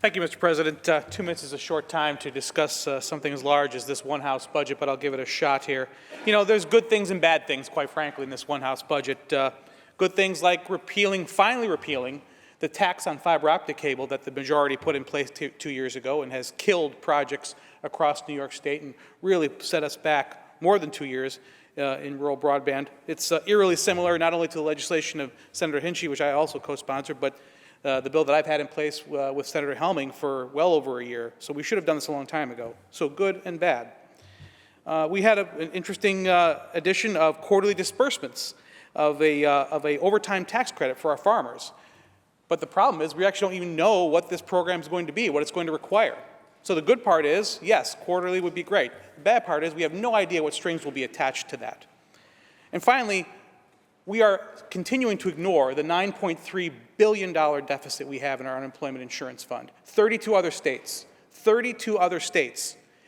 Thank you, Mr. President. 2 minutes is a short time to discuss something as large as this one-house budget, but I'll give it a shot here. You know, there's good things and bad things, quite frankly, in this one-house budget. Good things like finally repealing the tax on fiber optic cable that the majority put in place 2 years ago and has killed projects across New York State and really set us back more than 2 years in rural broadband. It's eerily similar not only to the legislation of Senator Hinchey, which I also co-sponsored, but the bill that I've had in place with Senator Helming for well over a year. So we should have done this a long time ago. So good and bad. We had an interesting addition of quarterly disbursements of a overtime tax credit for our farmers. But the problem is we actually don't even know what this program is going to be, what it's going to require. So the good part is, yes, quarterly would be great. The bad part is we have no idea what strings will be attached to that. And finally, we are continuing to ignore the $9.3 billion deficit we have in our unemployment insurance fund. 32 other states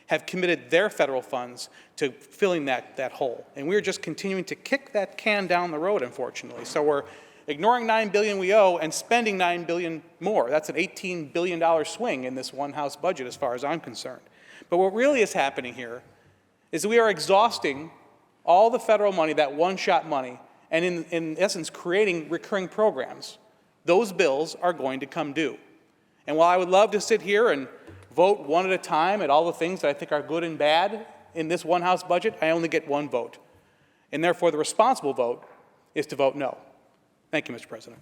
have committed their federal funds to filling that hole. And we're just continuing to kick that can down the road, unfortunately. So we're ignoring $9 billion we owe and spending $9 billion more. That's an $18 billion swing in this one-house budget as far as I'm concerned. But what really is happening here is we are exhausting all the federal money, that one-shot money, and in essence creating recurring programs. Those bills are going to come due. And while I would love to sit here and vote one at a time at all the things that I think are good and bad in this one-house budget, I only get one vote. And therefore the responsible vote is to vote no. Thank you, Mr. President.